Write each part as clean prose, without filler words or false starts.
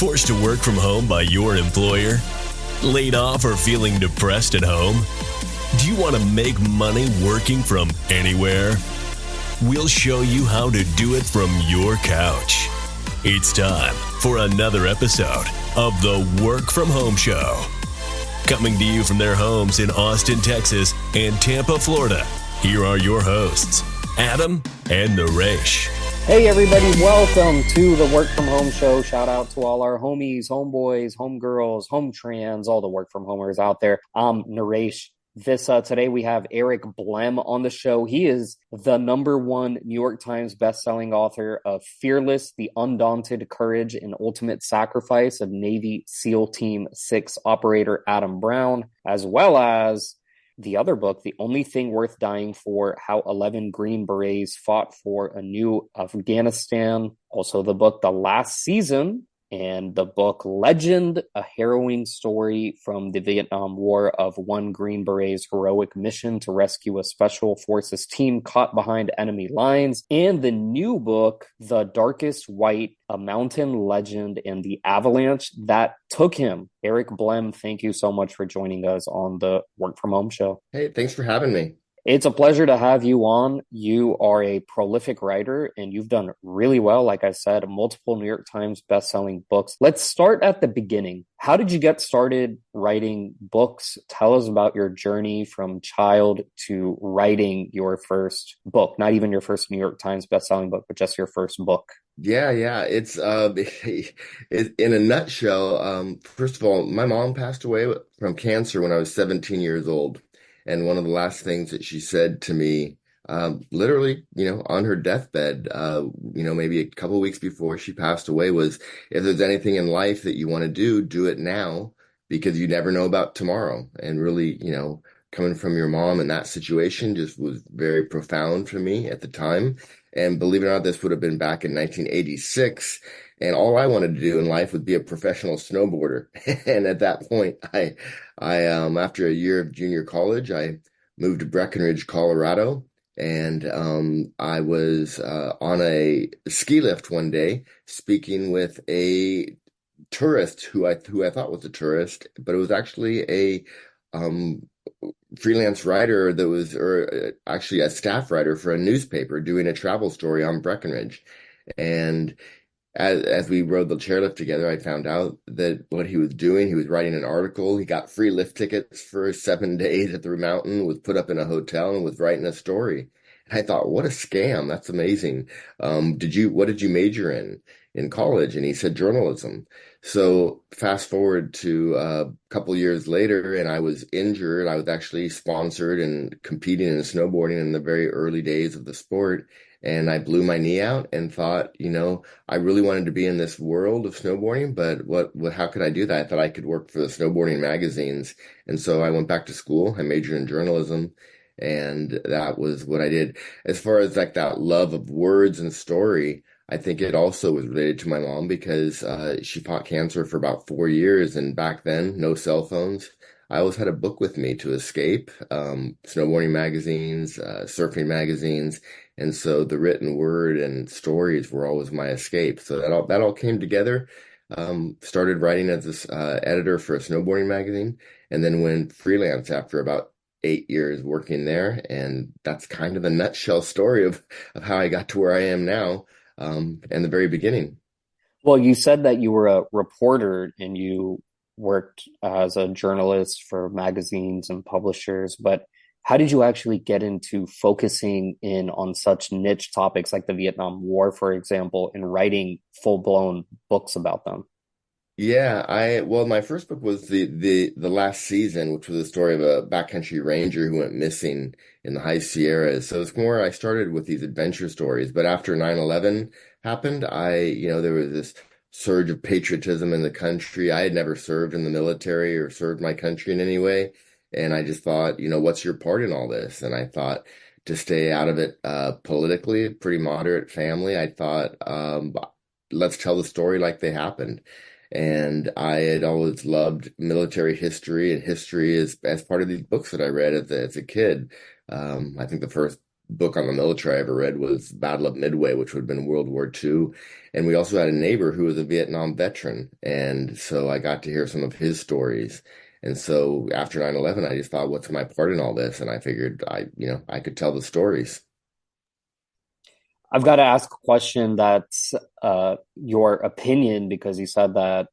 Forced to work from home by your employer? Laid off or feeling depressed at home? Do you want to make money working from anywhere? We'll show you how to do it from your couch. It's time for another episode of the Work From Home Show. Coming to you from their homes in Austin, Texas and Tampa, Florida, here are your hosts, Adam and Naresh. Hey everybody, welcome to the Work From Home Show. Shout out to all our homies, homeboys, homegirls, home trans, all the work from homers out there. I'm Naresh. Today we have Eric Blehm on the show. He is the #1 New York Times bestselling author of Fearless, The Undaunted Courage and Ultimate Sacrifice of Navy SEAL Team 6 Operator Adam Brown, as well as the other book, The Only Thing Worth Dying For, How 11 Green Berets Fought for a New Afghanistan. Also the book, The Last Season, and the book Legend, a harrowing story from the Vietnam War of one Green Beret's heroic mission to rescue a special forces team caught behind enemy lines. And the new book, The Darkest White, a mountain legend and the avalanche that took him. Eric Blehm, thank you so much for joining us on the Work From Home Show. Hey, thanks for having me. It's a pleasure to have you on. You are a prolific writer and you've done really well. Like I said, multiple New York Times bestselling books. Let's start at the beginning. How did you get started writing books? Tell us about your journey from child to writing your first book. Not even your first New York Times bestselling book, but just your first book. Yeah. It's in a nutshell. First of all, my mom passed away from cancer when I was 17 years old. And one of the last things that she said to me, literally, on her deathbed, maybe a couple of weeks before she passed away was, if there's anything in life that you want to do it now, because you never know about tomorrow. And really, coming from your mom in that situation just was very profound for me at the time. And believe it or not, this would have been back in 1986. And all I wanted to do in life was be a professional snowboarder. And at that point, I after a year of junior college, I moved to Breckenridge, Colorado. And I was on a ski lift one day speaking with a tourist who I thought was a tourist, but it was actually a freelance writer that was, or actually a staff writer for a newspaper doing a travel story on Breckenridge. And as we rode the chairlift together, I found out that what he was doing, he was writing an article. He got free lift tickets for 7 days at the mountain, was put up in a hotel, and was writing a story. And I thought, what a scam. That's amazing. What did you major in college? And he said journalism. So fast forward to a couple years later, and I was injured. I was actually sponsored and competing in snowboarding in the very early days of the sport. And I blew my knee out and thought, I really wanted to be in this world of snowboarding, but how could I do that? I thought I could work for the snowboarding magazines. And so I went back to school. I majored in journalism, and that was what I did. As far as like that love of words and story, I think it also was related to my mom because she fought cancer for about 4 years. And back then, no cell phones. I always had a book with me to escape, snowboarding magazines, surfing magazines. And so the written word and stories were always my escape. So that all came together. Started writing as this editor for a snowboarding magazine, and then went freelance after about 8 years working there. And that's kind of a nutshell story of how I got to where I am now, and the very beginning. Well, you said that you were a reporter and you worked as a journalist for magazines and publishers, but how did you actually get into focusing in on such niche topics like the Vietnam War, for example, and writing full-blown books about them? Yeah, my first book was the Last Season, which was the story of a backcountry ranger who went missing in the high Sierras. So it's more, I started with these adventure stories, but after 9/11 happened, there was this surge of patriotism in the country. I had never served in the military or served my country in any way. And I just thought, what's your part in all this? And I thought to stay out of it politically, pretty moderate family, I thought, let's tell the story like they happened. And I had always loved military history and history as part of these books that I read as a kid. I think the first book on the military I ever read was Battle of Midway, which would have been World War II. And we also had a neighbor who was a Vietnam veteran. And so I got to hear some of his stories. And so after 9/11, I just thought, what's my part in all this? And I figured I could tell the stories. I've got to ask a question that's your opinion because you said that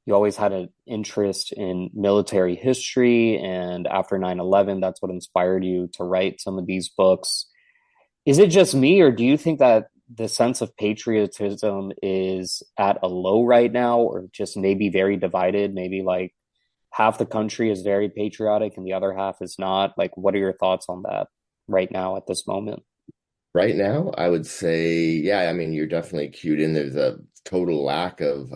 you always had an interest in military history, and after 9/11, that's what inspired you to write some of these books. Is it just me, or do you think that the sense of patriotism is at a low right now, or just maybe very divided? Maybe like half the country is very patriotic and the other half is not. Like, what are your thoughts on that right now at this moment? Right now, I would say, yeah, I mean, you're definitely cued in. There's a total lack of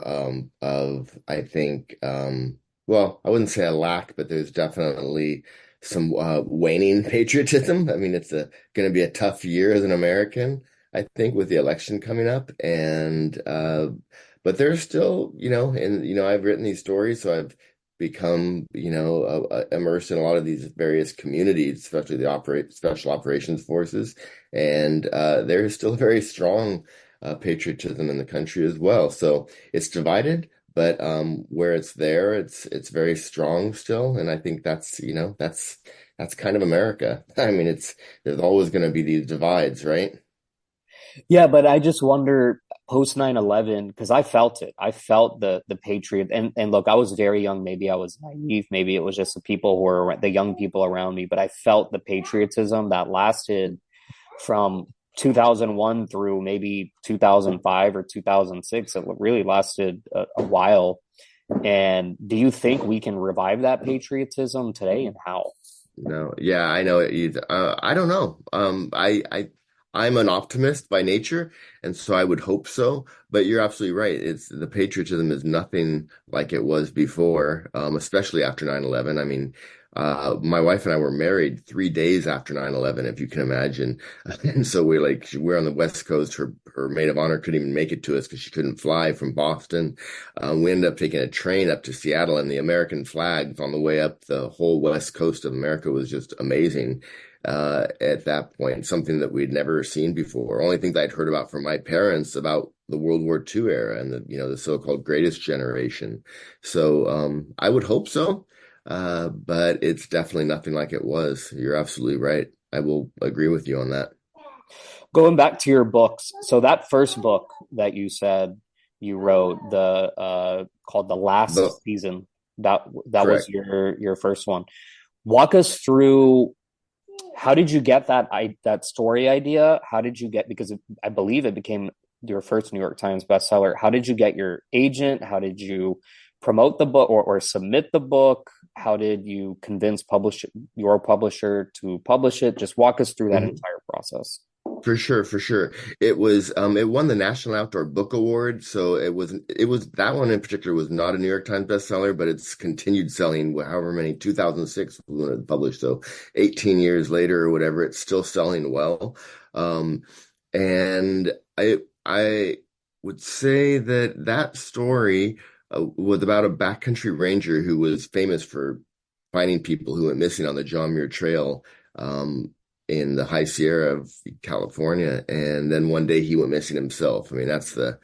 I think well, I wouldn't say a lack, but there's definitely some waning patriotism. I mean, it's a going to be a tough year as an American, I think, with the election coming up, and but there's still, and I've written these stories, so I've become, immersed in a lot of these various communities, especially the operate special operations forces. And there is still very strong patriotism in the country as well. So it's divided, but where it's there, it's very strong still. And I think that's kind of America. I mean, there's always going to be these divides, right? Yeah, but I just wonder post 9/11 because I felt it. I felt the patriot and look, I was very young, maybe I was naive, maybe it was just the people who were the young people around me, but I felt the patriotism that lasted from 2001 through maybe 2005 or 2006. It really lasted a while. And do you think we can revive that patriotism today, and how? No, yeah, I know it. I don't know. I'm an optimist by nature, and so I would hope so. But you're absolutely right. It's the patriotism is nothing like it was before, especially after 9/11. I mean, my wife and I were married 3 days after 9/11, if you can imagine. And so we're on the West Coast. Her maid of honor couldn't even make it to us because she couldn't fly from Boston. We ended up taking a train up to Seattle, and the American flags on the way up the whole West Coast of America was just amazing. At that point, something that we'd never seen before. Only things I'd heard about from my parents about the World War II era and the so-called greatest generation. So I would hope so, but it's definitely nothing like it was. You're absolutely right. I will agree with you on that. Going back to your books, so that first book that you said you wrote, the called The The Last Season, that was correct. your first one. Walk us through how did you get that story idea? How did you get, because I believe it became your first New York Times bestseller. How did you get your agent? How did you promote the book or submit the book? How did you convince your publisher to publish it? Just walk us through that Mhm. entire process. For sure, for sure. It won the National Outdoor Book Award, so it was that one in particular was not a New York Times bestseller, but it's continued selling however many 2006 when it was published, so 18 years later or whatever, it's still selling well. Um, and I would say that story was about a backcountry ranger who was famous for finding people who went missing on the John Muir Trail. In the High Sierra of California, and then one day he went missing himself. I mean, that's the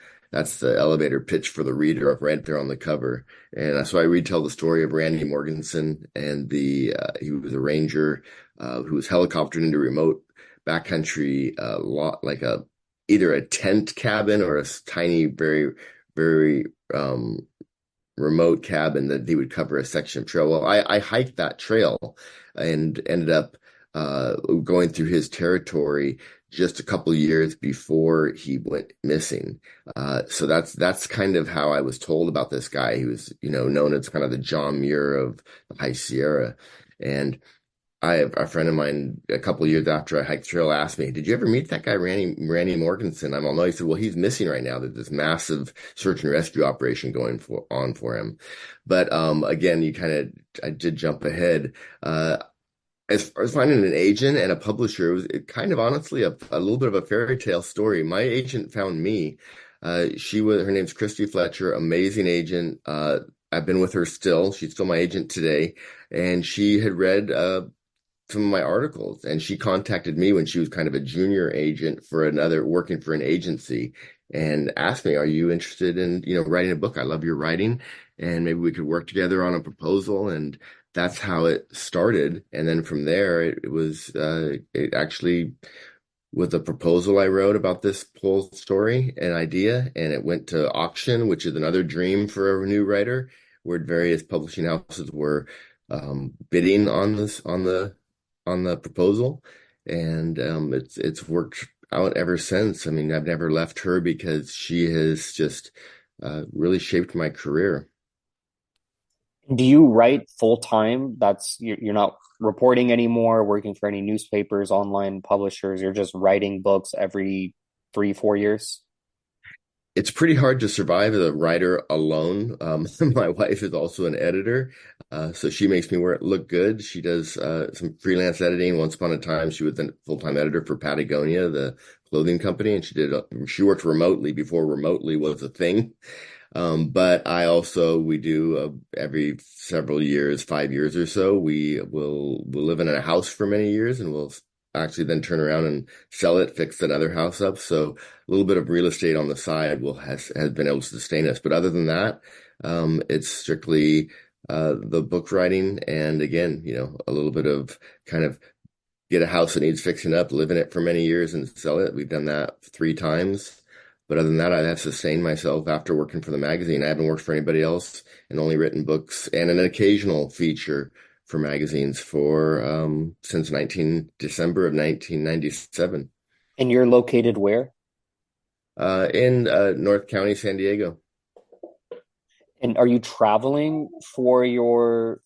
elevator pitch for the reader up right there on the cover. And so I retell the story of Randy Morganson and the he was a ranger who was helicoptered into remote backcountry lot like a either a tent cabin or a tiny, very, very remote cabin that he would cover a section of trail. Well, I hiked that trail and ended up going through his territory just a couple years before he went missing. So that's kind of how I was told about this guy. He was, known as kind of the John Muir of the High Sierra. And I have a friend of mine a couple years after I hiked the trail asked me, "Did you ever meet that guy, Randy Morganson?" I'm all, "No." He said, "Well, he's missing right now. There's this massive search and rescue operation going on for him." But again, I did jump ahead. As far as finding an agent and a publisher, it kind of honestly a little bit of a fairy tale story. My agent found me. Her name's Christy Fletcher, amazing agent. I've been with her still. She's still my agent today. And she had read some of my articles, and she contacted me when she was kind of a junior agent for another, working for an agency, and asked me, "Are you interested in, writing a book? I love your writing, and maybe we could work together on a proposal." And that's how it started. And then from there, it actually was a proposal I wrote about this whole story, an idea, and it went to auction, which is another dream for a new writer, where various publishing houses were bidding on the proposal, and it's worked out ever since. I mean, I've never left her because she has just really shaped my career. Do you write full time? You're not reporting anymore, working for any newspapers, online publishers. You're just writing books every 3, 4 years. It's pretty hard to survive as a writer alone. My wife is also an editor, so she makes me look good. She does some freelance editing. Once upon a time, she was a full-time editor for Patagonia, the clothing company, and she worked remotely before remotely was a thing. But we do every several years, 5 years or so, we'll live in a house for many years, and we'll actually then turn around and sell it, fix another house up. So a little bit of real estate on the side has been able to sustain us. But other than that, it's strictly the book writing, and again, a little bit of kind of get a house that needs fixing up, live in it for many years, and sell it. We've done that 3 times. But other than that, I have sustained myself after working for the magazine. I haven't worked for anybody else, and only written books and an occasional feature for magazines since December of 1997. And you're located where? In North County, San Diego. And are you traveling for your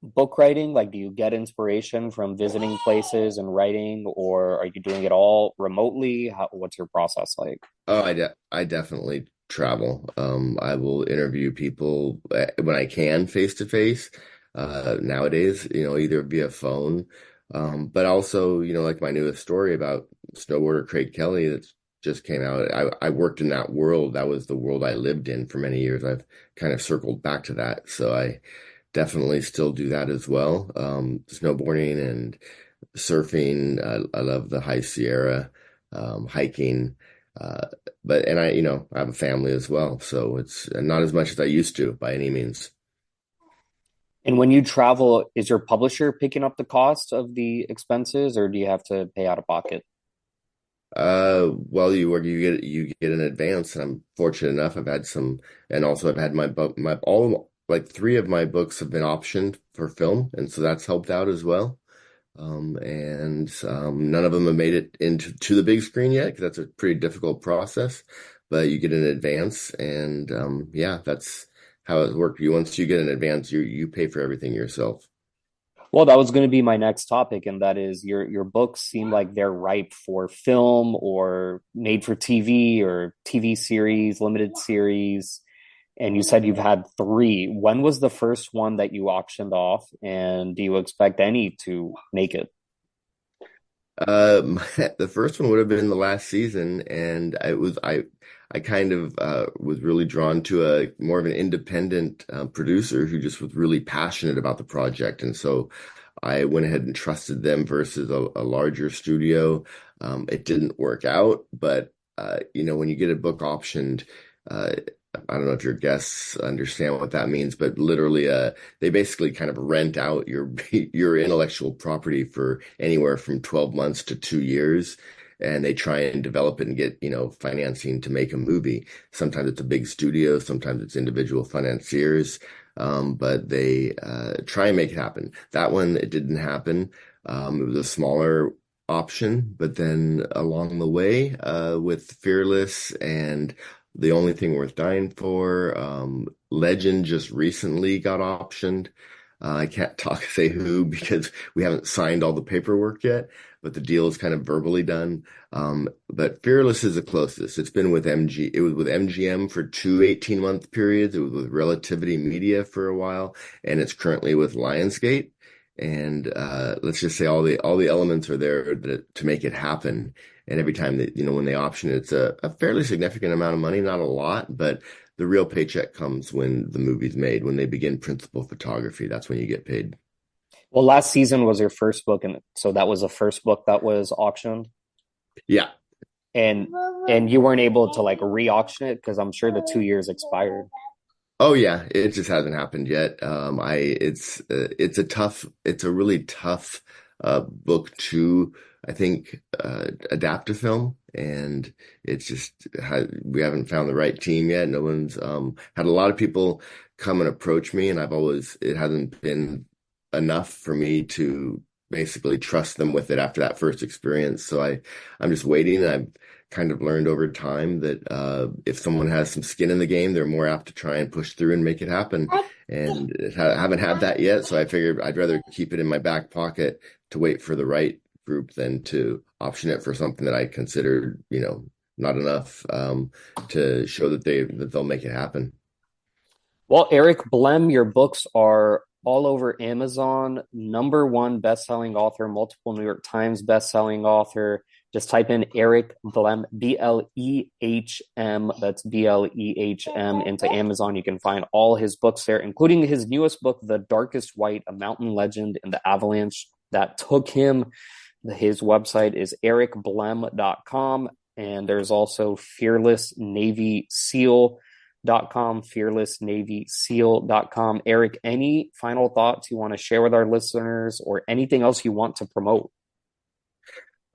book writing? Like, do you get inspiration from visiting places and writing, or are you doing it all remotely? What's your process like? Oh, I definitely travel. I will interview people when I can face to face. Nowadays, either via phone, but also, like my newest story about snowboarder Craig Kelly that's just came out. I worked in that world. That was the world I lived in for many years. I've kind of circled back to that. So I definitely still do that as well. Snowboarding and surfing. I love the high Sierra, hiking. I have a family as well. So it's not as much as I used to by any means. And when you travel, is your publisher picking up the cost of the expenses, or do you have to pay out of pocket? Well, you get an advance, and I'm fortunate enough. I've had some, and also I've had my book, my all like 3 of my books have been optioned for film, and so that's helped out as well. And none of them have made it into the big screen yet, because that's a pretty difficult process. But you get an advance, and yeah, that's how it works. Once you get an advance, you pay for everything yourself. Well, that was going to be my next topic, and that is your books seem like they're ripe for film or made for TV or TV series, limited series. And you said you've had 3. When was the first one that you auctioned off, and do you expect any to make it? The first one would have been the last season, and I kind of was really drawn to a more of an independent producer who just was really passionate about the project, and so I went ahead and trusted them versus a larger studio. It didn't work out, but when you get a book optioned, uh, I don't know if your guests understand what that means, but literally, they basically kind of rent out your intellectual property for anywhere from 12 months to 2 years, and they try and develop it and get financing to make a movie. Sometimes it's a big studio, sometimes it's individual financiers, but they try and make it happen. That one, it didn't happen. It was a smaller option, but then along the way, with Fearless and The Only Thing Worth Dying For, Legend just recently got optioned. I can't say who because we haven't signed all the paperwork yet, but the deal is kind of verbally done. But Fearless is the closest. It's been with MG. It was with MGM for 2 18-month periods. It was with Relativity Media for a while, and it's currently with Lionsgate. And let's just say all the elements are there to make it happen. And every time that when they option it, it's a fairly significant amount of money, not a lot, but the real paycheck comes when the movie's made, when they begin principal photography. That's when you get paid. Well, last season was your first book, and so that was the first book that was auctioned, Yeah. and you weren't able to like re-auction it because I'm sure the 2 years expired. Oh yeah, it just hasn't happened yet. It's a really tough book to, I think, adapt to film, and it's just we haven't found the right team yet. No one's had a lot of people come and approach me, and it hasn't been enough for me to basically trust them with it after that first experience. So I'm just waiting. I've kind of learned over time that if someone has some skin in the game, they're more apt to try and push through and make it happen. And I haven't had that yet, so I figured I'd rather keep it in my back pocket to wait for the right group than to option it for something that I considered, not enough to show that they'll make it happen. Well, Eric Blehm, your books are all over Amazon, number one best-selling author, multiple New York Times best-selling author. Just type in Eric Blehm, Blehm, that's Blehm, into Amazon. You can find all his books there, including his newest book, The Darkest White, A Mountain Legend in the Avalanche That Took Him. His website is ericblehm.com, and there's also Fearless Navy SEAL.com, fearlessnavyseal.com. Eric, any final thoughts you want to share with our listeners or anything else you want to promote?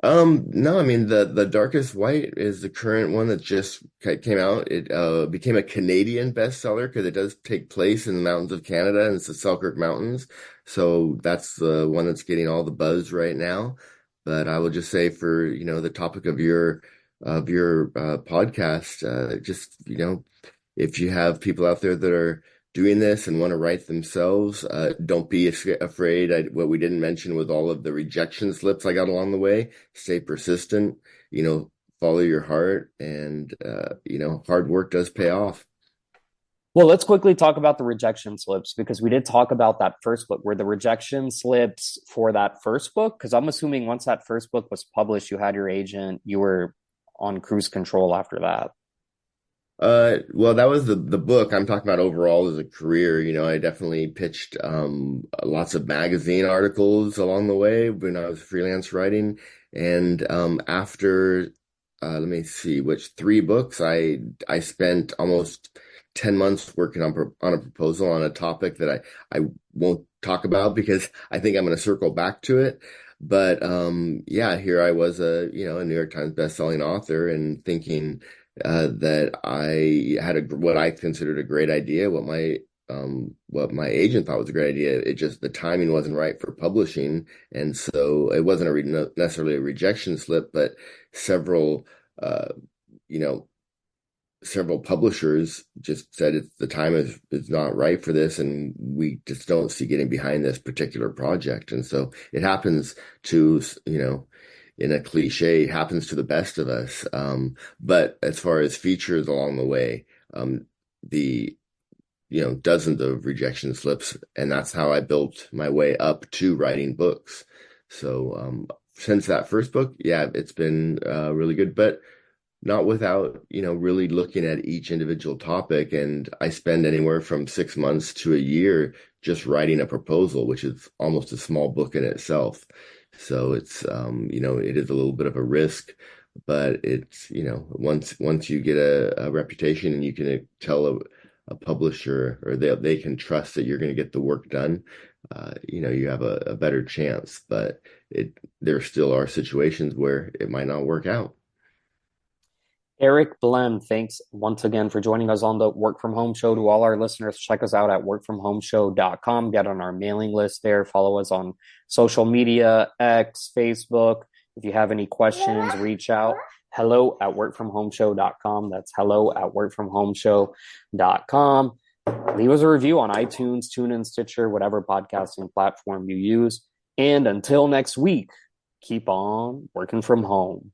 No, I mean the Darkest White is the current one that just came out. It became a Canadian bestseller because it does take place in the mountains of Canada, and it's the Selkirk Mountains. So that's the one that's getting all the buzz right now. But I will just say for, the topic of your podcast, just, if you have people out there that are doing this and want to write themselves, don't be afraid. What we didn't mention with all of the rejection slips I got along the way, stay persistent, follow your heart, and, hard work does pay off. Well, let's quickly talk about the rejection slips because we did talk about that first book. Were the rejection slips for that first book? Because I'm assuming once that first book was published, you had your agent, you were on cruise control after that. Well, that was the book. I'm talking about overall as a career. I definitely pitched lots of magazine articles along the way when I was freelance writing. And after let me see, which three books I spent almost 10 months working on a proposal on a topic that I won't talk about because I think I'm going to circle back to it. But yeah, here I was a New York Times bestselling author and thinking that I had what I considered a great idea, what my agent thought was a great idea. It just the timing wasn't right for publishing, and so it wasn't necessarily a rejection slip, but several you know several publishers just said the time is not right for this, and we just don't see getting behind this particular project. And so it happens to, in a cliche, it happens to the best of us. But as far as features along the way, the dozens of rejection slips, and that's how I built my way up to writing books. So since that first book, yeah, it's been really good, but not without, really looking at each individual topic. And I spend anywhere from 6 months to a year just writing a proposal, which is almost a small book in itself. So it's, it is a little bit of a risk, but it's, once you get a reputation and you can tell a publisher or they can trust that you're going to get the work done, you have a better chance. But there still are situations where it might not work out. Eric Blehm, thanks once again for joining us on the Work From Home Show. To all our listeners, check us out at workfromhomeshow.com. Get on our mailing list there. Follow us on social media, X, Facebook. If you have any questions, reach out. hello@workfromhomeshow.com. That's hello@workfromhomeshow.com. Leave us a review on iTunes, TuneIn, Stitcher, whatever podcasting platform you use. And until next week, keep on working from home.